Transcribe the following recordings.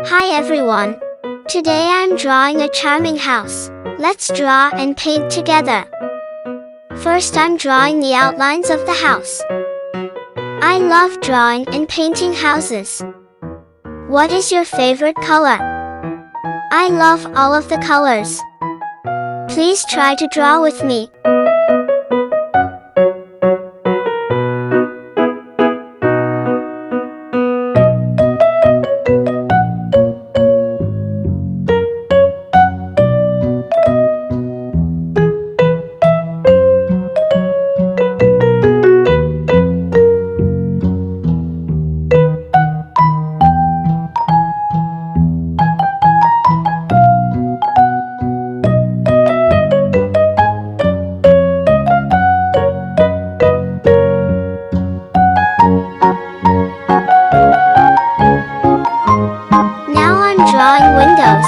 Hi everyone. Today I'm drawing a charming house. Let's draw and paint together. First I'm drawing the outlines of the house. I love drawing and painting houses. What is your favorite color? I love all of the colors. Please try to draw with me. Now I'm drawing windows.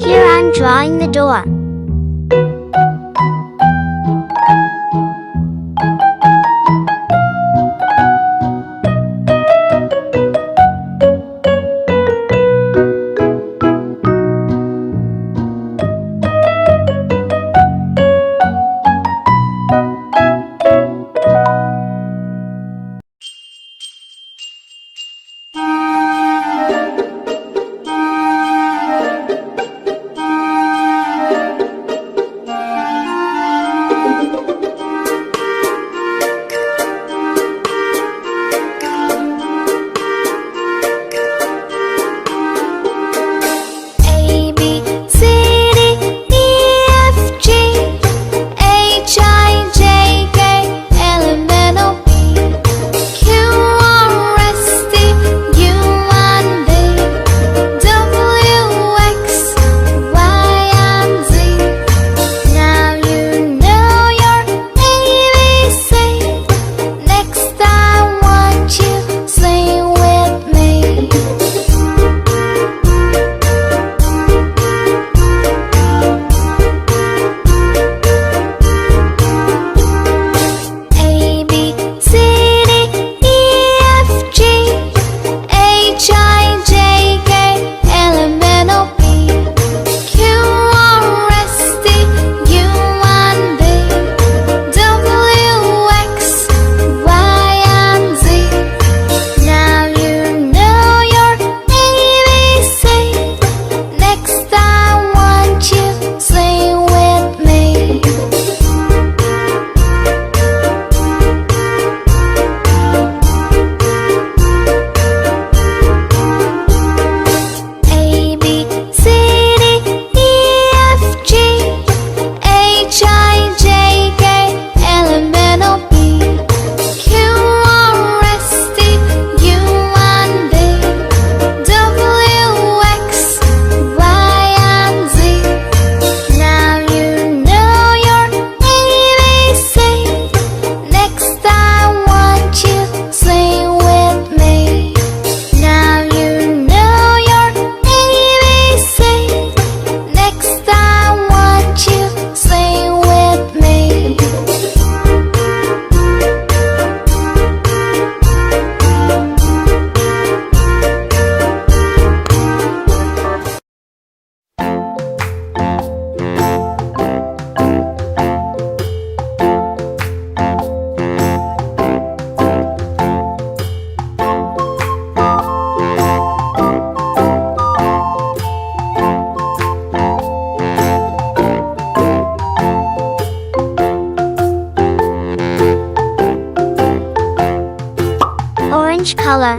Here I'm drawing the door. Orange color.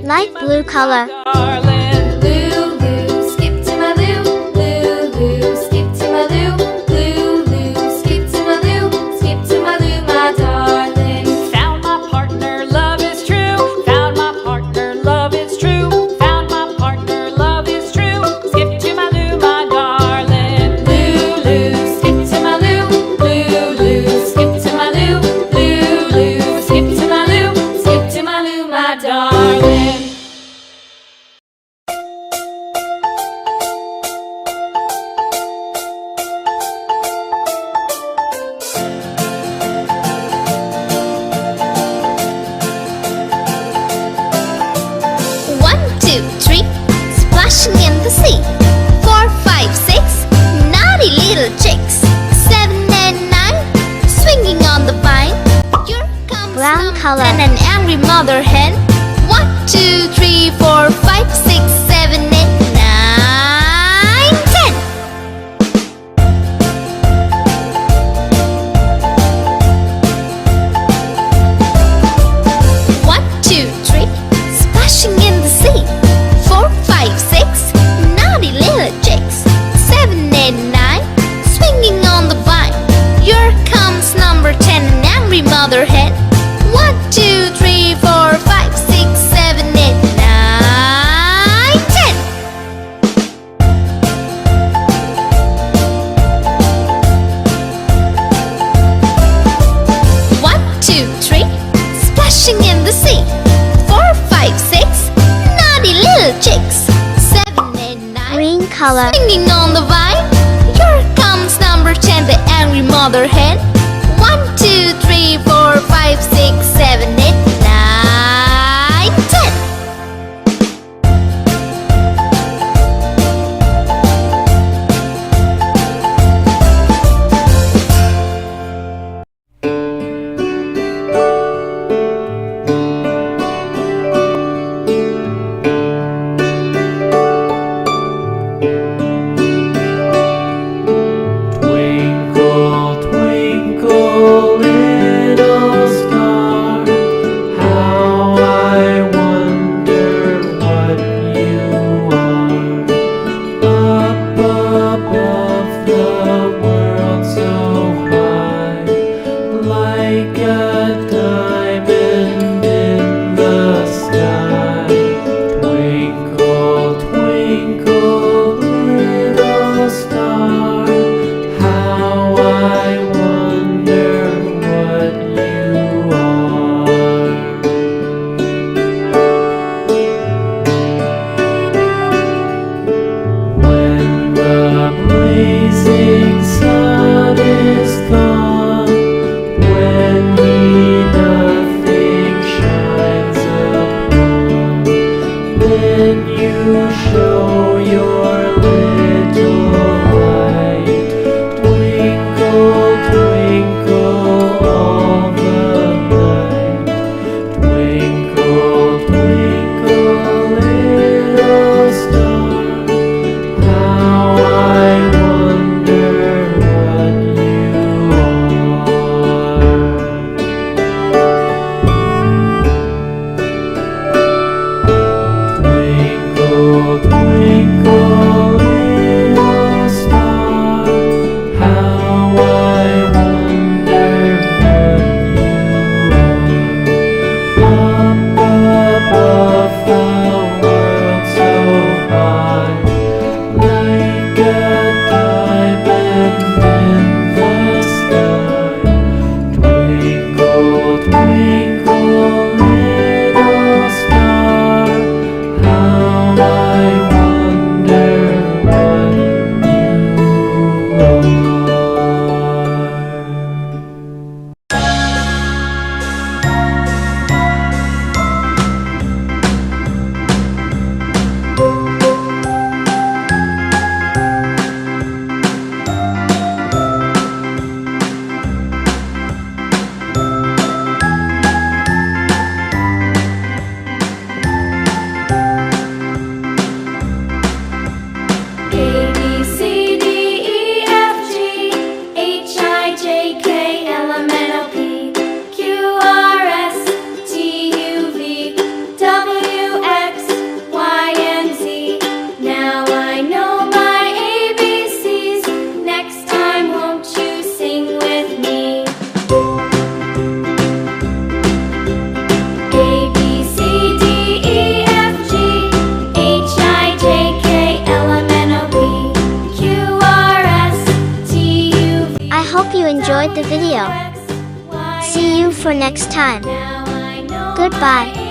Light blue color. Darling, Lulu, skip to my Lou, Lulu, skip to my Lou, Lulu, skip to my Lou, skip to my Lou, my darling. Found my partner, love is true. Found my partner, love is true. Found my partner, love is true. Skip to my Lou, my darling. Lulu, skip to my Lou, Lulu, skip to my Lou, Lulu, skip to my Lou, skip to my Lou, my darling. One, two, three, splashing in the sea. 4, 5, 6, naughty little chicks. 7 and 9, swinging on the vine. Here comes brown color and an angry mother hen. 1, 2, 3, 4, 5, 6, 7, 8, 9, 10. One, two, three, splashing in the sea. 4, 5, 6, naughty little chicks. 7, 8, 9, swinging on the vine. Here comes number 10, an angry mother hen. 1, 2, 3, 4, 5, 6, 7, 8, 9, 10. One, two, three, splashing in the sea. 4, 5, 6, naughty little chicks. 7, 8, 9, green color, swinging on the vine. Here comes number 10, the angry mother hen. 1, 2, 3, 4, 5, 6, 7, 8, 9, 10. Twinkle, twinkle, little star, enjoyed the video. See you for next time. Goodbye.